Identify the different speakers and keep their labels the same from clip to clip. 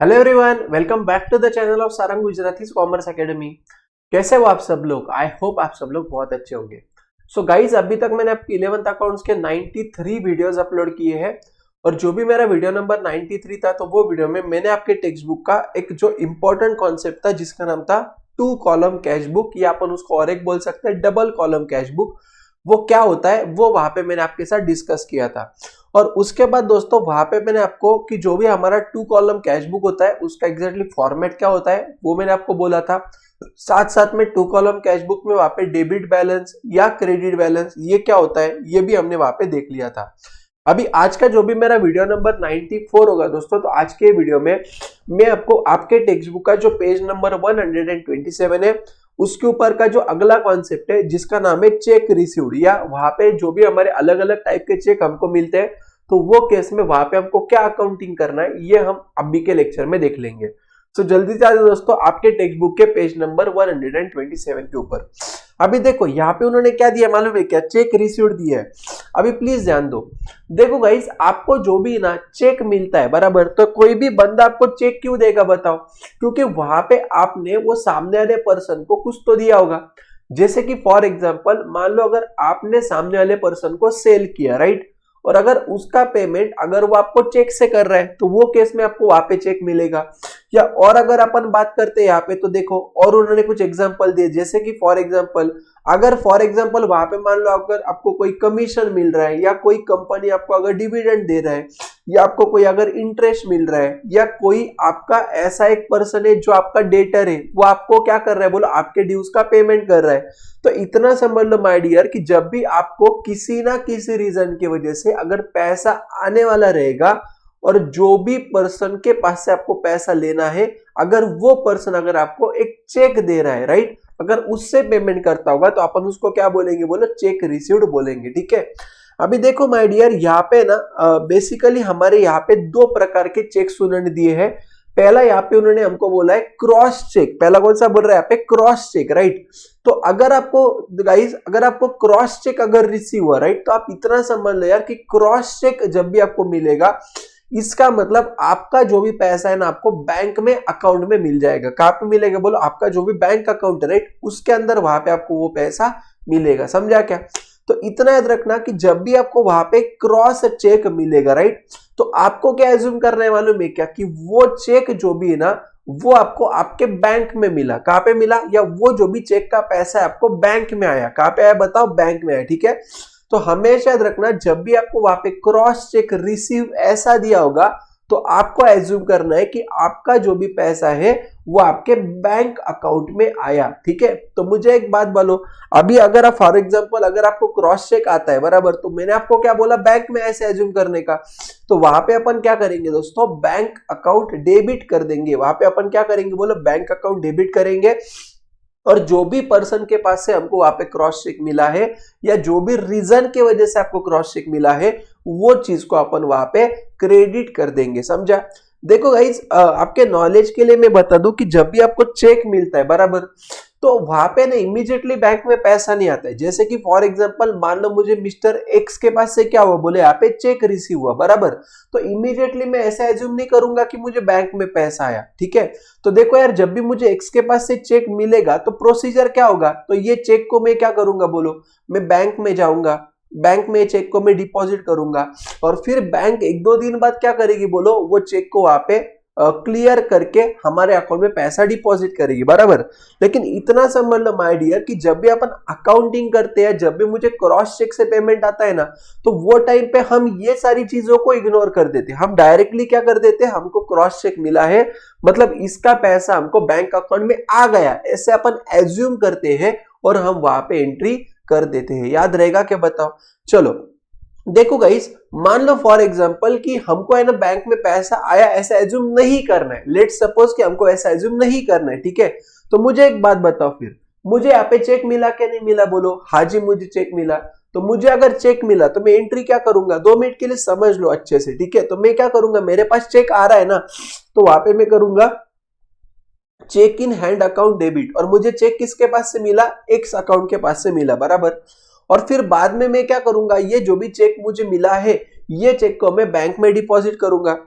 Speaker 1: Hello everyone, welcome back to the channel of Sarang Gujarati commerce academy. कैसे हो आप सब लोग? आई होप आप सब लोग बहुत अच्छे होंगे। सो गाइज, अभी तक मैंने आपके 11th अकाउंट्स के 93 वीडियोस अपलोड किए हैं और जो भी मेरा वीडियो नंबर 93 था, तो वो वीडियो में मैंने आपके टेक्स्ट बुक का एक जो इंपॉर्टेंट कॉन्सेप्ट था जिसका नाम था 2 कॉलम कैश बुक, या अपन उसको और एक बोल सकते हैं डबल कॉलम कैश बुक, वो क्या होता है वो वहां पे मैंने आपके साथ डिस्कस किया था। और उसके बाद दोस्तों वहां पे मैंने आपको कि जो भी हमारा 2 कॉलम कैश बुक होता है उसका एग्जैक्टली फॉर्मेट क्या होता है वो मैंने आपको बोला था। साथ साथ में 2 कॉलम कैश बुक में वहां पे डेबिट बैलेंस या क्रेडिट बैलेंस ये क्या होता है ये भी हमने वहां पे देख लिया था। अभी आज का जो भी मेरा वीडियो नंबर 94 होगा दोस्तों, तो आज के वीडियो में मैं आपको आपके टेक्स्ट बुक का जो पेज नंबर 127 है उसके ऊपर का जो अगला कॉन्सेप्ट है जिसका नाम है चेक रिसीव्ड, या वहां पे जो भी हमारे अलग अलग टाइप के चेक हमको मिलते हैं तो वो केस में वहां पे हमको क्या अकाउंटिंग करना है ये हम अभी के लेक्चर में देख लेंगे। तो जल्दी से आ जाओ दोस्तों आपके टेक्स्ट बुक के पेज नंबर 127 के ऊपर। अभी देखो यहाँ पे उन्होंने क्या दिया मालूम है क्या? चेक रिसीव्ड दिया है। अभी प्लीज ध्यान दो, देखो गाइस, आपको जो भी ना चेक मिलता है बराबर, तो कोई भी बंदा आपको चेक क्यों देगा बताओ? क्योंकि वहां पे आपने वो सामने वाले पर्सन को कुछ तो दिया होगा। जैसे कि फॉर एग्जांपल मान लो अगर आपने सामने वाले पर्सन को सेल किया, राइट, और अगर उसका पेमेंट अगर वो आपको चेक से कर रहा है तो वो केस में आपको वहां पे चेक मिलेगा। या और अगर अपन बात करते हैं यहाँ पे, तो देखो और उन्होंने कुछ एग्जांपल दिए, जैसे कि फॉर एग्जांपल वहां पे मान लो अगर आपको कोई कमीशन मिल रहा है, या कोई कंपनी आपको अगर डिविडेंड दे रहा है, या आपको कोई अगर इंटरेस्ट मिल रहा है, या कोई आपका ऐसा एक पर्सन है जो आपका डेटर है वो आपको क्या कर रहा है बोलो, आपके ड्यूज का पेमेंट कर रहा है। तो इतना समझ लो माय डियर कि जब भी आपको किसी ना किसी रीजन की वजह से अगर पैसा आने वाला रहेगा और जो भी पर्सन के पास से आपको पैसा लेना है, अगर वो पर्सन अगर आपको एक चेक दे रहा है, राइट, अगर उससे पेमेंट करता होगा तो अपन उसको क्या बोलेंगे बोलो, चेक रिसीव्ड बोलेंगे। ठीक है। अभी देखो माय डियर, यहाँ पे ना बेसिकली हमारे यहाँ पे दो प्रकार के चेक्स उन्होंने दिए हैं। पहला यहाँ पे उन्होंने हमको बोला है क्रॉस चेक। पहला कौन सा बोल रहा है यहाँ पे? Cross cheque, right. तो अगर आपको गाइस, अगर आपको क्रॉस चेक अगर रिसीव हुआ, राइट, तो आप इतना समझ लो यार कि क्रॉस चेक जब भी आपको मिलेगा इसका मतलब आपका जो भी पैसा है ना आपको बैंक में अकाउंट में मिल जाएगा। कहां पे मिलेगा बोलो? आपका जो भी बैंक अकाउंट है, राइट, उसके अंदर वहां पे आपको वो पैसा मिलेगा। समझा क्या? तो इतना याद रखना कि जब भी आपको वहां पे क्रॉस चेक मिलेगा, राइट, तो आपको क्या एज्यूम करना है मालूम है क्या? कि वो चेक जो भी है ना वो आपको आपके बैंक में मिला। कहां पे मिला? या वो जो भी चेक का पैसा है आपको बैंक में आया। कहां पे आया बताओ? बैंक में आया। ठीक है। तो हमेशा याद रखना जब भी आपको वहां पे क्रॉस चेक रिसीव ऐसा दिया होगा तो आपको एज्यूम करना है कि आपका जो भी पैसा है वो आपके बैंक अकाउंट में आया। ठीक है। तो मुझे एक बात बोलो, अभी अगर आप फॉर एग्जांपल अगर आपको क्रॉस चेक आता है बराबर, तो मैंने आपको क्या बोला? बैंक में ऐसे एज्यूम करने का। तो वहां पे अपन क्या करेंगे दोस्तों? बैंक अकाउंट डेबिट कर देंगे। वहां पे अपन क्या करेंगे बोलो? बैंक अकाउंट डेबिट करेंगे। और जो भी पर्सन के पास से हमको वहां पे क्रॉस चेक मिला है, या जो भी रीजन की वजह से आपको क्रॉस चेक मिला है, वो चीज को अपन वहां पे क्रेडिट कर देंगे। समझा? देखो गाइस, आपके नॉलेज के लिए मैं बता दूं कि जब भी आपको चेक मिलता है बराबर, तो वहां पे ना इमीडिएटली बैंक में पैसा नहीं आता है। जैसे कि फॉर एग्जांपल मान लो मुझे मिस्टर एक्स के पास से क्या हुआ बोले, यहाँ पे चेक रिसीव हुआ बराबर, तो इमीडिएटली मैं ऐसा एज्यूम नहीं करूंगा कि मुझे बैंक में पैसा आया। ठीक है। तो देखो यार, जब भी मुझे एक्स के पास से चेक मिलेगा तो प्रोसीजर क्या होगा? तो ये चेक को मैं क्या करूंगा बोलो? मैं बैंक में जाऊंगा, बैंक में चेक को मैं डिपॉजिट करूंगा, और फिर बैंक एक दो दिन बाद क्या करेगी बोलो? वो चेक को वहां पे क्लियर करके हमारे अकाउंट में पैसा डिपॉजिट करेगी बराबर। लेकिन इतना समझ लो माय डियर कि जब भी अपन अकाउंटिंग करते हैं, जब भी मुझे क्रॉस चेक से पेमेंट आता है ना, तो वो टाइम पे हम ये सारी चीजों को इग्नोर कर देते हैं। हम डायरेक्टली क्या कर देते हैं? हमको क्रॉस चेक मिला है मतलब इसका पैसा हमको बैंक अकाउंट में आ गया, ऐसे अपन एज्यूम करते हैं और हम वहां पे एंट्री कर देते हैं। याद रहेगा क्या बताओ? चलो देखो गाइस, मान लो फॉर एग्जांपल कि हमको है ना बैंक में पैसा आया, ऐसा एज्यूम नहीं करना है। लेट्स सपोज कि हमको ऐसा एज्यूम नहीं करना है। ठीक है। तो मुझे एक बात बताओ, फिर मुझे यहाँ पे चेक मिला क्या नहीं मिला बोलो? हाँ जी, मुझे चेक मिला। तो मुझे अगर चेक मिला तो मैं एंट्री क्या करूंगा? 2 मिनट के लिए समझ लो अच्छे से। ठीक है। तो मैं क्या करूंगा? मेरे पास चेक आ रहा है ना, तो वहां पे मैं करूंगा cheque in hand account debit, और मुझे चेक किसके पास से मिला? एक्स अकाउंट के पास से मिला बराबर। और फिर बाद में मैं क्या करूंगा? ये जो भी चेक मुझे मिला है ये चेक को मैं बैंक में डिपॉजिट करूंगा।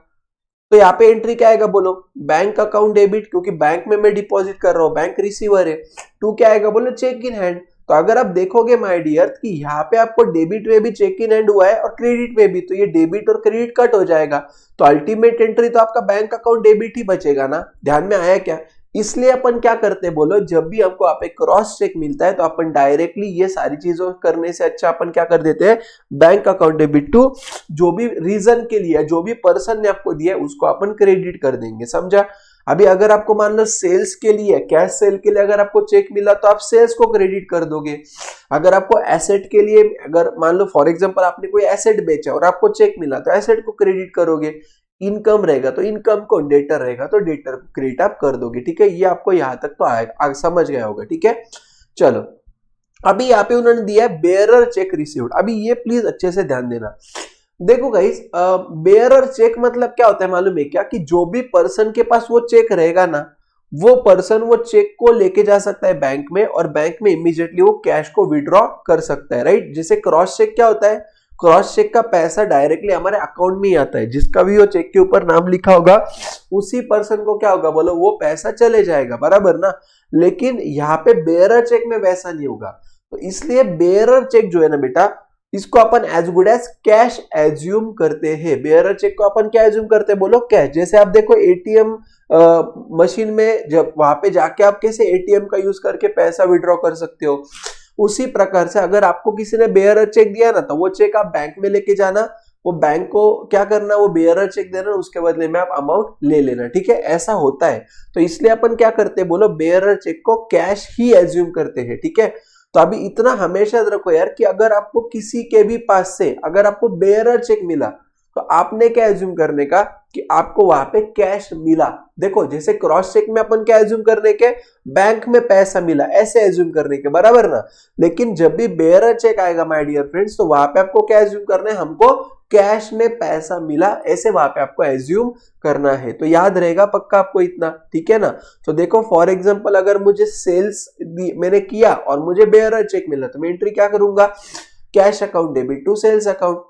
Speaker 1: तो यहाँ पे एंट्री क्या आएगा बोलो, बैंक अकाउंट डेबिट, क्योंकि बैंक में मैं डिपॉजिट कर रहा हूँ, बैंक रिसीवर है। टू क्या आएगा बोलो, चेक इन हैंड। तो अगर आप देखोगे माय डियर कि यहाँ पे आपको डेबिट में भी चेक इन हैंड हुआ है और क्रेडिट में भी, तो ये डेबिट और क्रेडिट कट हो जाएगा, तो अल्टीमेट एंट्री तो आपका बैंक अकाउंट डेबिट ही बचेगा ना। ध्यान में आया क्या? इसलिए अपन क्या करते हैं बोलो, जब भी हमको आप एक क्रॉस चेक मिलता है तो अपन डायरेक्टली ये सारी चीजों करने से अच्छा अपन क्या कर देते हैं, बैंक अकाउंट डेबिट टू जो भी रीजन के लिए, जो भी पर्सन ने आपको दिया है उसको अपन क्रेडिट कर देंगे, समझा? अभी अगर आपको मान लो सेल्स के लिए, कैश सेल के लिए अगर आपको चेक मिला तो आप सेल्स को क्रेडिट कर दोगे। अगर आपको एसेट के लिए, अगर मान लो फॉर एग्जांपल आपने कोई एसेट बेचा और आपको चेक मिला तो एसेट को क्रेडिट करोगे। इनकम रहेगा तो इनकम को, डेटर रहेगा तो डेटर को क्रेडिट आप कर दोगे, ठीक है? ये आपको यहां तक तो आएगा, समझ गया होगा, ठीक है? चलो, अभी यहाँ पे उन्होंने दिया है बेयरर चेक रिसीव्ड। अभी ये प्लीज अच्छे से ध्यान देना। देखो गाइस, बेयरर चेक मतलब क्या होता है मालूम है क्या, कि जो भी पर्सन के पास वो चेक रहेगा ना, वो पर्सन वो चेक को लेके जा सकता है बैंक में, और बैंक में इमीडिएटली वो कैश को विड्रॉ कर सकता है, राइट? जैसे क्रॉस चेक क्या होता है, क्रॉस चेक का पैसा डायरेक्टली हमारे अकाउंट में ही आता है, जिसका भी वो चेक के ऊपर नाम लिखा होगा उसी पर्सन को क्या होगा बोलो, वो पैसा चले जाएगा, बराबर ना? लेकिन यहाँ पे बेयरर चेक में वैसा नहीं होगा। तो इसलिए बेयरर चेक जो है ना बेटा, इसको अपन as good as cash assume करते हैं। बेयरर चेक को अपन क्या एज्यूम करते हैं बोलो, कैश। जैसे आप देखो एटीएम मशीन में, जब वहां पे जाके आप कैसे एटीएम का यूज करके पैसा विड्रॉ कर सकते हो, उसी प्रकार से अगर आपको किसी ने बेयरर चेक दिया ना, तो वो चेक आप बैंक में लेके जाना, वो बैंक को क्या करना, वो बेयरर चेक देना, उसके बदले में आप अमाउंट ले लेना, ठीक है? ऐसा होता है। तो इसलिए अपन क्या करते हैं बोलो, बेयरर चेक को कैश ही एज्यूम करते हैं, ठीक है? तो अभी इतना हमेशा रखो यार कि अगर आपको किसी के भी पास से अगर आपको बेयरर चेक मिला तो आपने क्या एज्यूम करने का कि आपको वहां पे कैश मिला। देखो जैसे क्रॉस चेक में अपन क्या एज्यूम करने के, बैंक में पैसा मिला, ऐसे एज्यूम करने के, बराबर ना? लेकिन जब भी बेयरर चेक आएगा माय डियर फ्रेंड्स, तो वहां पे आपको क्या एज्यूम करना है, हमको कैश में पैसा मिला, ऐसे वहां पे आपको एज्यूम करना है। तो याद रहेगा पक्का आपको इतना, ठीक है ना? तो देखो फॉर एग्जांपल अगर मुझे सेल्स मैंने किया और मुझे बेयरर चेक मिला, तो मैं एंट्री क्या करूंगा, cash account debit to sales account.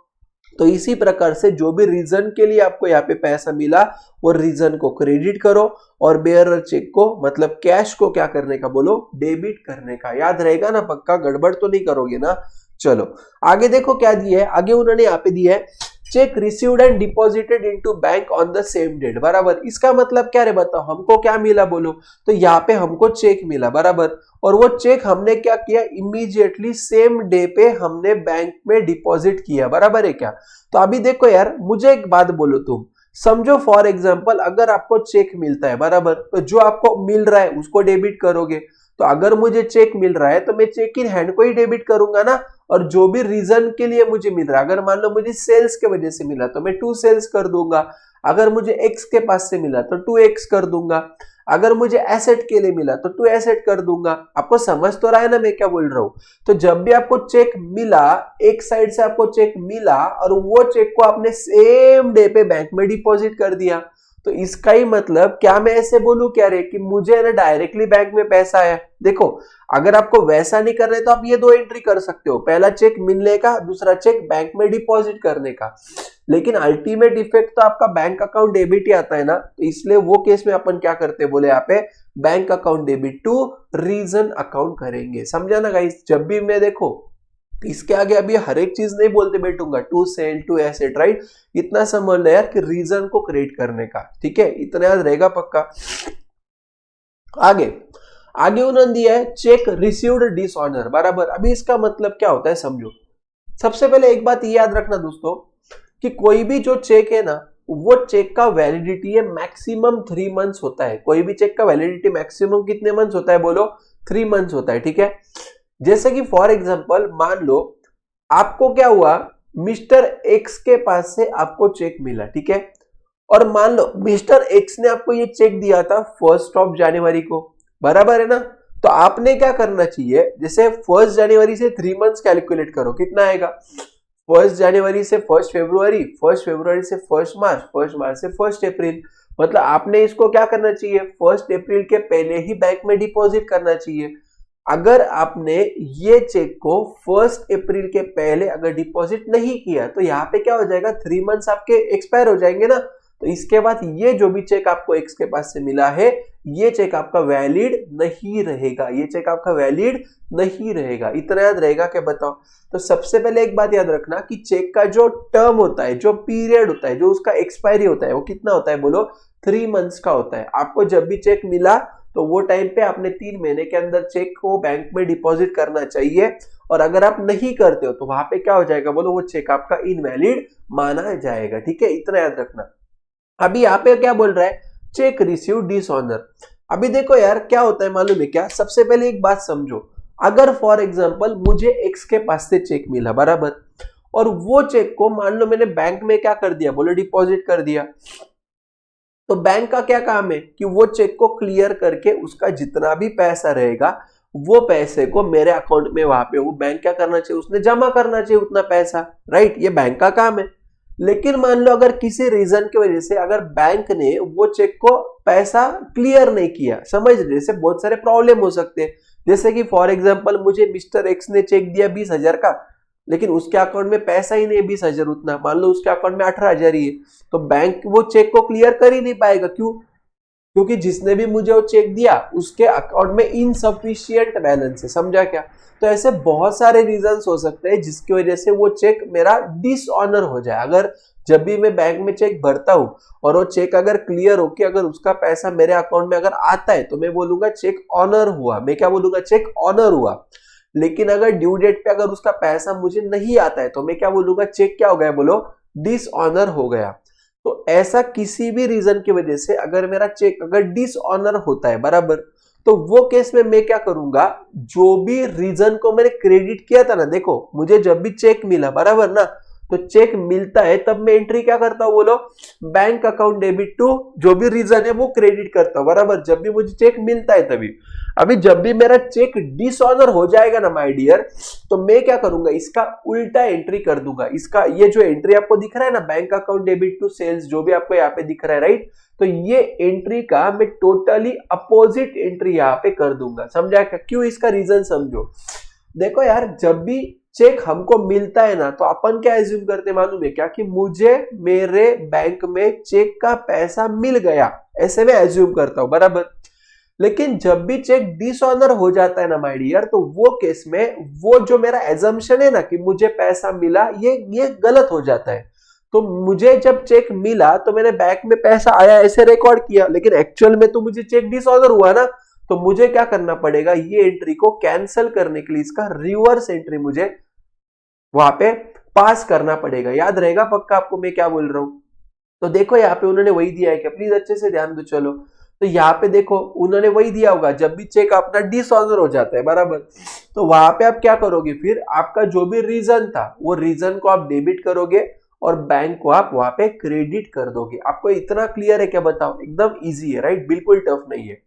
Speaker 1: तो इसी प्रकार से जो भी रीजन के लिए आपको यहाँ पे पैसा मिला, वो रीजन को क्रेडिट करो, और बेयरर चेक को मतलब कैश को क्या करने का बोलो, डेबिट करने का। याद रहेगा ना पक्का, गड़बड़ तो नहीं करोगे ना? चलो आगे देखो क्या दिया है, आगे उन्होंने यहाँ पे दिया है cheque received and deposited into bank on the same date, बराबर। इसका मतलब क्या रे बताओ, हमको क्या मिला बोलो, तो यहाँ पे हमको चेक मिला, बराबर, और वो चेक हमने क्या किया, इमीडिएटली सेम डे पे हमने बैंक में डिपॉजिट किया, बराबर है क्या? तो अभी देखो यार, मुझे एक बात बोलो, तुम समझो फॉर एग्जांपल अगर आपको चेक मिलता है, बराबर, तो जो आपको मिल रहा है उसको डेबिट करोगे। तो अगर मुझे चेक मिल रहा है तो मैं चेक इन हैंड को ही डेबिट करूंगा ना, और जो भी रीजन के लिए मुझे मिल रहा है, अगर मान लो मुझे सेल्स के वजह से मिला तो मैं टू सेल्स कर दूंगा, अगर मुझे एक्स के पास से मिला तो टू एक्स कर दूंगा, अगर मुझे एसेट के लिए मिला तो टू एसेट कर दूंगा। आपको समझ तो रहा है ना मैं क्या बोल रहा हूं? तो जब भी आपको चेक मिला, एक साइड से आपको चेक मिला और वो चेक को आपने सेम डे पे बैंक में डिपॉजिट कर दिया, तो इसका ही मतलब क्या मैं ऐसे बोलूं क्या रे कि मुझे ना डायरेक्टली बैंक में पैसा आया? देखो अगर आपको वैसा नहीं कर रहे तो आप ये दो एंट्री कर सकते हो, पहला चेक मिलने का, दूसरा चेक बैंक में डिपॉजिट करने का, लेकिन अल्टीमेट इफेक्ट तो आपका बैंक अकाउंट डेबिट ही आता है ना। तो इसलिए वो केस में अपन क्या करते हैं बोले, यहाँ पे bank account debit to reason account करेंगे, समझा ना गाइस? जब भी मैं देखो इसके आगे अभी हर एक चीज नहीं बोलते बैठूंगा, to sale to asset, right? इतना समझ लो यार कि रीजन को क्रिएट करने का, ठीक है? इतना याद रहेगा पक्का। आगे आगे उन्होंने दिया है चेक रिसीव्ड डिसऑनर, बराबर। अभी इसका मतलब क्या होता है समझो। सबसे पहले एक बात ये याद रखना दोस्तों कि कोई भी जो चेक है ना, वो चेक का वैलिडिटी है मैक्सिमम 3 मंथ्स होता है। कोई भी चेक का वैलिडिटी मैक्सिमम कितने मंथ्स होता है बोलो, 3 मंथ्स होता है, ठीक है? जैसे कि फॉर एग्जांपल मान लो आपको क्या हुआ, मिस्टर एक्स के पास से आपको चेक मिला, ठीक है? और मान लो मिस्टर एक्स ने आपको ये चेक दिया था 1 जनवरी को, बराबर है ना? तो आपने क्या करना चाहिए, जैसे 1 जनवरी से 3 मंथ्स कैलकुलेट करो, कितना आएगा? 1 जनवरी से 1 फरवरी, 1 फरवरी से 1 मार्च, 1 मार्च से 1 अप्रैल। मतलब आपने इसको क्या करना चाहिए, 1 अप्रैल के पहले ही बैंक में डिपॉजिट करना चाहिए। अगर आपने ये चेक को 1 अप्रैल के पहले अगर डिपॉजिट नहीं किया तो यहाँ पे क्या हो जाएगा, 3 मंथ्स आपके एक्सपायर हो जाएंगे ना। तो इसके बाद ये जो भी चेक आपको एक्स के पास से मिला है, ये चेक आपका वैलिड नहीं रहेगा, ये चेक आपका वैलिड नहीं रहेगा। इतना याद रहेगा क्या बताओ? तो सबसे पहले एक बात याद रखना कि चेक का जो टर्म होता है, जो पीरियड होता है, जो उसका एक्सपायरी होता है, वो कितना होता है बोलो? 3 मंथ्स का होता है। आपको जब भी चेक मिला तो वो टाइम पे आपने 3 महीने के अंदर चेक को बैंक में डिपॉजिट करना चाहिए, और अगर आप नहीं करते हो तो वहां पे क्या हो जाएगा बोलो? वो चेक आपका इनवैलिड माना जाएगा। ठीक है, इतना याद रखना। अभी यहाँ पे क्या बोल रहा है? Check receive dishonour. अभी देखो यार क्या होता है मालूम है क्या? सबसे पहले एक बात समझो, अगर फॉर एग्जांपल मुझे एक्स के पास से चेक मिला बराबर, और वो चेक को मान लो मैंने बैंक में क्या कर दिया बोलो? डिपॉजिट कर दिया, तो बैंक का क्या काम है कि वो चेक को क्लियर करके उसका जितना भी पैसा रहेगा वो पैसे को मेरे अकाउंट में वहां पे वो बैंक क्या करना चाहिए? उसने जमा करना चाहिए उतना पैसा, राइट? ये बैंक का काम है। लेकिन मान लो अगर किसी रीजन की वजह से अगर बैंक ने वो चेक को पैसा क्लियर नहीं किया, समझ रहे? जैसे बहुत सारे प्रॉब्लम हो सकते हैं, जैसे कि फॉर एग्जांपल मुझे मिस्टर एक्स ने चेक दिया 20,000 का, लेकिन उसके अकाउंट में पैसा ही नहीं है 20,000 उतना, मान लो उसके अकाउंट में 18,000 ही है, तो बैंक वो चेक को क्लियर कर ही नहीं पाएगा। क्यों? क्योंकि जिसने भी मुझे वो चेक दिया उसके अकाउंट में इनसफिशियंट बैलेंस है। समझा क्या? तो ऐसे बहुत सारे रीजंस हो सकते हैं जिसकी वजह से वो चेक मेरा डिसऑनर हो जाए। अगर जब भी मैं बैंक में चेक भरता हूं और वो चेक अगर क्लियर हो कि अगर उसका पैसा मेरे अकाउंट में अगर आता है तो मैं बोलूंगा चेक ऑनर हुआ। मैं क्या बोलूंगा? चेक ऑनर हुआ। लेकिन अगर ड्यू डेट पे अगर उसका पैसा मुझे नहीं आता है तो मैं क्या बोलूंगा? चेक क्या हो गया बोलो? डिसऑनर हो गया। तो ऐसा किसी भी रीजन की वजह से अगर मेरा चेक अगर डिसऑनर होता है बराबर, तो वो केस में मैं क्या करूंगा? जो भी रीजन को मैंने क्रेडिट किया था ना, देखो मुझे जब भी चेक मिला बराबर ना, तो चेक मिलता है तब मैं एंट्री क्या करता हूं बोलो? बैंक अकाउंट डेबिट टू जो भी रीजन है वो क्रेडिट करता हूं बराबर, जब भी मुझे चेक मिलता है तभी। अभी जब भी मेरा चेक डिसऑनर हो जाएगा ना माय डियर, तो मैं क्या करूंगा? इसका उल्टा एंट्री कर दूंगा। इसका ये जो एंट्री आपको दिख रहा है ना, bank account debit to sales, जो भी आपको यहाँ पे दिख रहा है, राइट? तो ये एंट्री का मैं टोटली अपोजिट एंट्री यहाँ पे कर दूंगा। समझा क्या? क्यों? इसका रीजन समझो। देखो यार, जब भी चेक हमको मिलता है ना, तो अपन क्या एज्यूम करते हैं मालूम है क्या? कि मुझे मेरे बैंक में चेक का पैसा मिल गया, ऐसे में एज्यूम करता हूं बराबर। लेकिन जब भी चेक डिसऑनर हो जाता है ना माय डियर, तो वो केस में वो जो मेरा एजम्पशन है ना कि मुझे पैसा मिला, ये गलत हो जाता है। तो मुझे जब चेक मिला तो मैंने बैंक में पैसा आया ऐसे रिकॉर्ड किया, लेकिन एक्चुअल में तो मुझे चेक डिसऑनर हुआ ना, तो मुझे क्या करना पड़ेगा? ये एंट्री को कैंसिल करने के लिए इसका रिवर्स एंट्री मुझे वहां पे पास करना पड़ेगा। याद रहेगा पक्का आपको मैं क्या बोल रहा हूं? तो देखो यहाँ पे उन्होंने वही दिया है क्या? प्लीज अच्छे से ध्यान दो। चलो, तो यहाँ पे देखो उन्होंने वही दिया होगा, जब भी चेक अपना डिसऑनर हो जाता है बराबर, तो वहां पे आप क्या करोगे? फिर आपका जो भी रीजन था वो रीजन को आप डेबिट करोगे और बैंक को आप वहां पे क्रेडिट कर दोगे। आपको इतना क्लियर है क्या? बताओ, एकदम इजी है, राइट? बिल्कुल टफ नहीं है।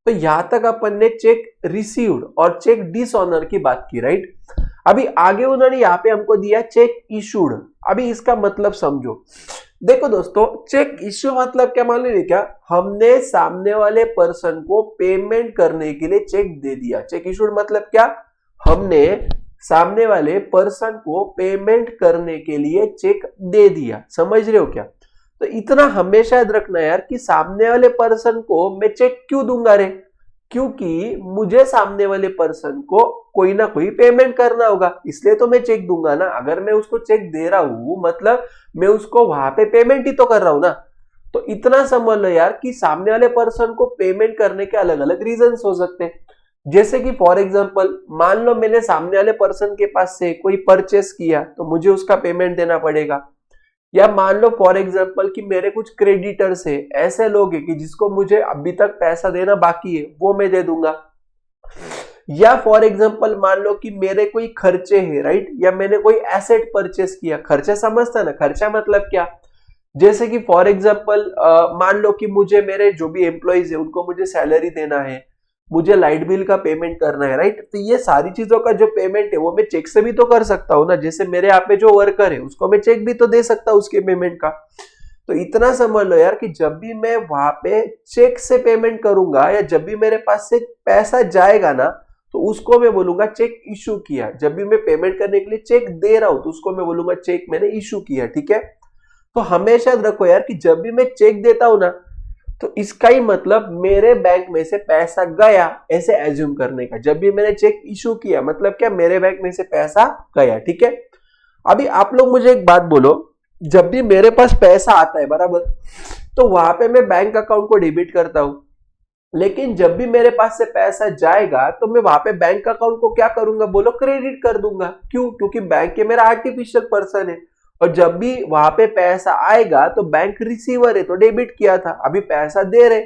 Speaker 1: तो यहां तक अपन ने चेक रिसीव्ड और चेक डिसऑनर की बात की, राइट? अभी आगे उन्होंने यहाँ पे हमको दिया चेक इशूड। अभी इसका मतलब समझो। देखो दोस्तों, चेक इश्यू मतलब क्या मालूम है क्या? हमने सामने वाले पर्सन को पेमेंट करने के लिए चेक दे दिया। चेक इशूड मतलब क्या? हमने सामने वाले पर्सन को पेमेंट करने के लिए चेक दे दिया। समझ रहे हो क्या? तो इतना हमेशा याद रखना यार कि सामने वाले पर्सन को मैं चेक क्यों दूंगा रे? क्योंकि मुझे सामने वाले पर्सन को कोई ना कोई पेमेंट करना होगा, इसलिए तो मैं चेक दूंगा ना। अगर मैं उसको चेक दे रहा हूं मतलब मैं उसको वहां पे पेमेंट ही तो कर रहा हूं ना। तो इतना समझ लो यार कि सामने वाले पर्सन को पेमेंट करने के अलग अलग रीजंस हो सकते हैं। जैसे कि फॉर एग्जांपल मान लो मैंने सामने वाले पर्सन के पास से कोई परचेस किया तो मुझे उसका पेमेंट देना पड़ेगा। या मान लो फॉर एग्जांपल कि मेरे कुछ क्रेडिटर्स है, ऐसे लोग हैं कि जिसको मुझे अभी तक पैसा देना बाकी है, वो मैं दे दूंगा। या फॉर एग्जांपल मान लो कि मेरे कोई खर्चे हैं, राइट? या मैंने कोई एसेट परचेस किया। खर्चा समझता है ना? खर्चा मतलब क्या? जैसे कि फॉर एग्जांपल मान लो कि मुझे मेरे जो भी एम्प्लॉइज है उनको मुझे सैलरी देना है, मुझे लाइट बिल का पेमेंट करना है, राइट? तो ये सारी चीजों का जो पेमेंट है वो मैं चेक से भी तो कर सकता हूँ ना। जैसे मेरे यहाँ पे जो वर्कर है उसको मैं चेक भी तो दे सकता हूँ उसके पेमेंट का। तो इतना समझ लो यार कि जब भी मैं वहां पे चेक से पेमेंट करूंगा या जब भी मेरे पास से पैसा जाएगा ना, तो उसको मैं बोलूंगा चेक इशू किया। जब भी मैं पेमेंट करने के लिए चेक दे रहा हूं तो उसको मैं बोलूंगा चेक मैंने इशू किया। ठीक है? तो हमेशा याद रखो यार कि जब भी मैं चेक देता हूं ना, तो इसका ही मतलब मेरे बैंक में से पैसा गया ऐसे एज्यूम करने का। जब भी मैंने चेक इशू किया मतलब क्या, मेरे बैंक में से पैसा गया। ठीक है, अभी आप लोग मुझे एक बात बोलो, जब भी मेरे पास पैसा आता है बराबर, तो वहां पे मैं बैंक अकाउंट को डेबिट करता हूं, लेकिन जब भी मेरे पास से पैसा जाएगा तो मैं वहां पे बैंक अकाउंट को क्या करूंगा बोलो, क्रेडिट कर दूंगा। क्यों? क्योंकि बैंक ये मेरा आर्टिफिशियल पर्सन है, और जब भी वहां पे पैसा आएगा तो बैंक रिसीवर है तो डेबिट किया था, अभी पैसा दे रहे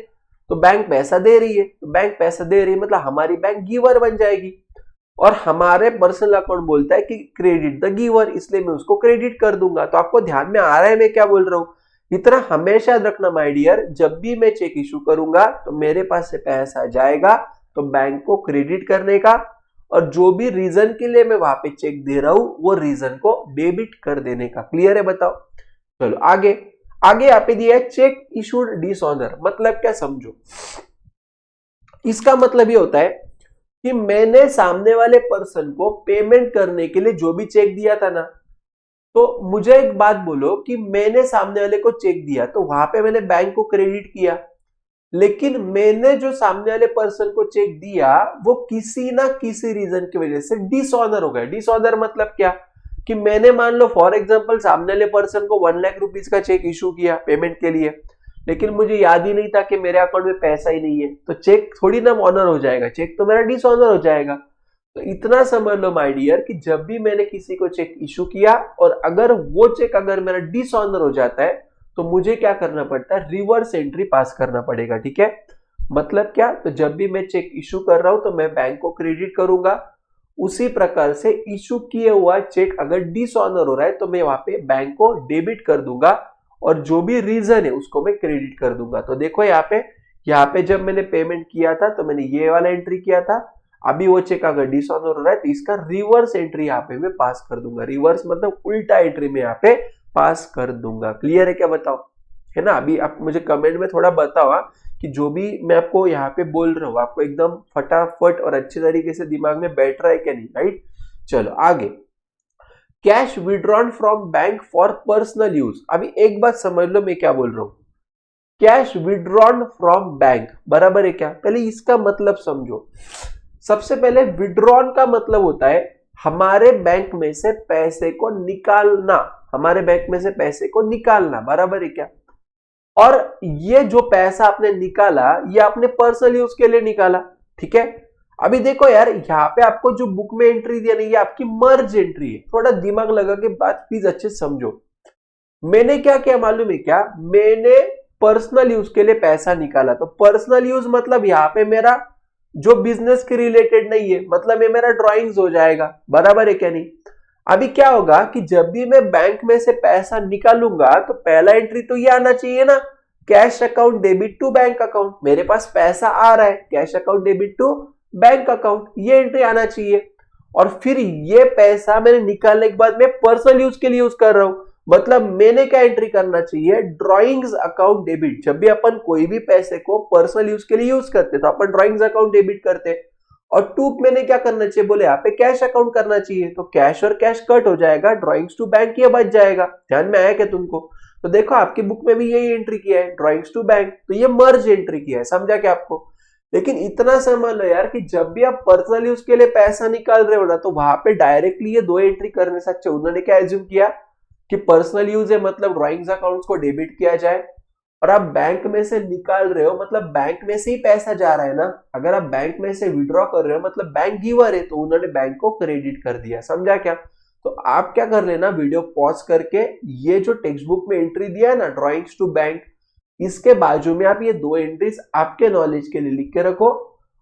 Speaker 1: तो बैंक पैसा दे रही है, तो बैंक पैसा दे रही है मतलब हमारी बैंक गिवर बन जाएगी, और हमारे पर्सनल अकाउंट बोलता है कि क्रेडिट द गिवर, इसलिए मैं उसको क्रेडिट कर दूंगा। तो आपको ध्यान में आ रहा है मैं क्या बोल रहा हूं? इतना हमेशा याद रखना माय डियर, जब भी मैं चेक इशू करूंगा तो मेरे पास से पैसा जाएगा तो बैंक को क्रेडिट करने का, और जो भी रीजन के लिए मैं वहां पे चेक दे रहा हूं वो रीजन को डेबिट कर देने का। क्लियर है? बताओ। चलो आगे। आगे यहाँ पे दिया है चेक इशूड डिसऑनर, मतलब क्या समझो। इसका मतलब ये होता है कि मैंने सामने वाले पर्सन को पेमेंट करने के लिए जो भी चेक दिया था ना, तो मुझे एक बात बोलो कि मैंने सामने वाले को चेक दिया तो वहां पे मैंने बैंक को क्रेडिट किया, लेकिन मैंने जो सामने वाले पर्सन को चेक दिया वो किसी ना किसी रीजन की वजह से डिसऑनर हो गया। डिसऑनर मतलब क्या, कि मैंने मान लो फॉर एग्जांपल सामने वाले पर्सन को 1 लाख रुपीस का चेक इशू किया पेमेंट के लिए, लेकिन मुझे याद ही नहीं था कि मेरे अकाउंट में पैसा ही नहीं है, तो चेक थोड़ी ना ऑनर हो जाएगा, चेक तो मेरा डिसऑनर हो जाएगा। तो इतना समझ लो माय डियर कि जब भी मैंने किसी को चेक इशू किया और अगर वो चेक अगर मेरा डिसऑनर हो जाता है तो मुझे क्या करना पड़ता है, रिवर्स एंट्री पास करना पड़ेगा। ठीक है, मतलब क्या, तो जब भी मैं चेक इशू कर रहा हूं तो मैं बैंक को क्रेडिट करूंगा, उसी प्रकार से इशू किए हुआ चेक अगर डिसऑनर हो रहा है तो मैं वहां पे बैंक को डेबिट कर दूंगा, और जो भी रीजन है उसको मैं क्रेडिट कर दूंगा। तो देखो यहाँ पे जब मैंने पेमेंट किया था तो मैंने ये वाला एंट्री किया था, अभी वो चेक अगर डिसऑनर हो रहा है तो इसका रिवर्स एंट्री यहाँ पे मैं पास कर दूंगा। रिवर्स मतलब उल्टा एंट्री में यहाँ पे पास कर दूंगा। क्लियर है क्या? बताओ, है ना? अभी आप मुझे कमेंट में थोड़ा बताओ कि जो भी मैं आपको यहाँ पे बोल रहा हूँ आपको एकदम फटाफट और अच्छे तरीके से दिमाग में बैठ रहा है क्या नहीं, राइट? चलो आगे। Cash withdrawn from bank for personal use. अभी एक बात समझ लो मैं क्या बोल रहा हूं, कैश विड्रॉन फ्रॉम बैंक बराबर है क्या? पहले इसका मतलब समझो। सबसे पहले विड्रॉन का मतलब होता है हमारे बैंक में से पैसे को निकालना, हमारे बैंक में से पैसे को निकालना, बराबर है क्या? और ये जो पैसा आपने निकाला ये आपने पर्सनल यूज के लिए निकाला। ठीक है, अभी देखो यार यहाँ पे आपको जो बुक में एंट्री दिया नहीं, ये आपकी मर्ज एंट्री है। थोड़ा दिमाग लगा के बात प्लीज अच्छे से समझो। मैंने क्या किया मालूम है क्या? मैंने पर्सनल यूज के लिए पैसा निकाला, तो पर्सनल यूज मतलब यहाँ पे मेरा जो बिजनेस के रिलेटेड नहीं है, मतलब ये मेरा ड्राइंग्स हो जाएगा, बराबर है क्या नहीं? अभी क्या होगा कि जब भी मैं बैंक में से पैसा निकालूंगा तो पहला एंट्री तो ये आना चाहिए ना, cash account debit to bank account. मेरे पास पैसा आ रहा है, cash account debit to bank account, ये एंट्री आना चाहिए। और फिर ये पैसा मैंने निकालने के बाद मैं पर्सनल यूज के लिए यूज कर रहा हूं, मतलब मैंने क्या एंट्री करना चाहिए, ड्राइंग्स अकाउंट डेबिट। जब भी अपन कोई भी पैसे को पर्सनल यूज के लिए यूज करते तो अपन ड्राइंग्स अकाउंट डेबिट करते, और टू मैंने क्या करना चाहिए बोले, यहाँ पे कैश अकाउंट करना चाहिए, तो कैश और कैश कट हो जाएगा, ड्राइंग्स टू बैंक ये बच जाएगा। ध्यान में आया क्या तुमको? तो देखो आपकी बुक में भी यही एंट्री किया है, ड्राइंग्स टू बैंक, तो ये मर्ज एंट्री किया है। समझा क्या आपको? लेकिन इतना समझ लो यार कि जब भी आप पर्सनल यूज के लिए पैसा निकाल रहे हो ना, तो वहां पे डायरेक्टली ये दो एंट्री करने से अच्छा उन्होंने क्या एज्यूम किया कि पर्सनल यूज है मतलब ड्राइंग्स अकाउंट्स को डेबिट किया जाए, और आप बैंक में से निकाल रहे हो मतलब बैंक में से ही पैसा जा रहा है ना। अगर आप बैंक में से विड्रॉ कर रहे हो मतलब बैंक गिवर है, तो उन्होंने बैंक को क्रेडिट कर दिया। समझा क्या? तो आप क्या कर लेना, वीडियो पॉज करके ये जो टेक्स्ट बुक में एंट्री दिया है ना ड्राइंग्स टू बैंक, इसके बाजू में आप ये दो एंट्रीज आपके नॉलेज के लिए लिख के रखो,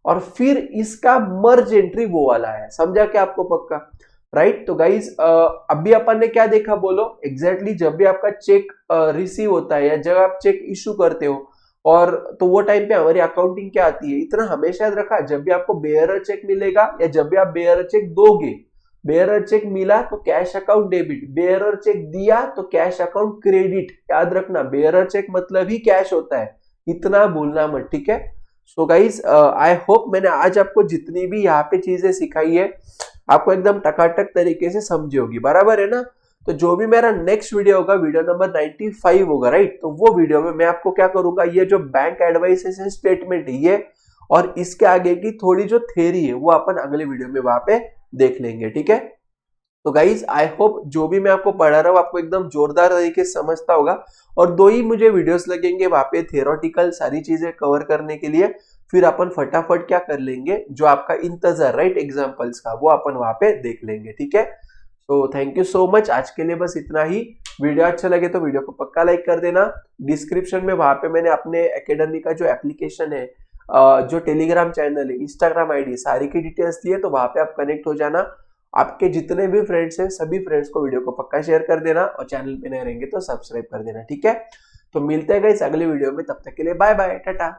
Speaker 1: और फिर इसका मर्ज एंट्री वो वाला है। समझा क्या आपको पक्का? राइट? तो गाइज अभी अपन ने क्या देखा बोलो, एग्जैक्टली जब भी आपका चेक रिसीव होता है या जब आप चेक इशू करते हो, और तो वो टाइम पे हमारी अकाउंटिंग क्या आती है, इतना हमेशा याद रखा, जब भी आपको बेयरर चेक मिलेगा या जब भी आप बेयरर चेक दोगे, बेयरर चेक मिला तो cash account debit, bearer cheque दिया तो कैश अकाउंट क्रेडिट। याद रखना बेयरर चेक मतलब ही कैश होता है, इतना भूलना मत। ठीक है? सो गाइज आई होप मैंने आज आपको जितनी भी यहाँ पे चीजें सिखाई है आपको एकदम टकाटक तरीके से समझी होगी, बराबर है ना? तो जो भी मेरा नेक्स्ट वीडियो होगा, वीडियो नंबर 95 होगा, राइट, तो वो वीडियो में मैं आपको क्या करूंगा, ये जो बैंक एडवाइसेशन स्टेटमेंट है ये और इसके आगे की थोड़ी जो थ्योरी है वो अपन अगले वीडियो में वहां पे देख लेंगे, ठीक है। तो गाइज आई होप जो भी मैं आपको पढ़ा रहा हूँ आपको एकदम जोरदार तरीके से समझता होगा, और 2 ही मुझे वीडियोस लगेंगे वहां पे थियोरेटिकल सारी चीजें कवर करने के लिए, फिर अपन फटाफट क्या कर लेंगे, जो आपका इंतजार, राइट, एग्जाम्पल्स का, वो अपन वहां पे देख लेंगे, ठीक है। तो थैंक यू सो मच, आज के लिए बस इतना ही। वीडियो अच्छा लगे तो वीडियो को पक्का लाइक कर देना। डिस्क्रिप्शन में वहां पे मैंने अपने एकेडमी का जो एप्लीकेशन है, जो टेलीग्राम चैनल है, इंस्टाग्राम आईडी, सारी की डिटेल्स दी है, तो वहां पे आप कनेक्ट हो जाना। आपके जितने भी फ्रेंड्स हैं सभी फ्रेंड्स को वीडियो को पक्का शेयर कर देना, और चैनल पे नए रहेंगे तो सब्सक्राइब कर देना, ठीक है। तो मिलते हैं गाइस अगले वीडियो में, तब तक के लिए बाय बाय, टाटा।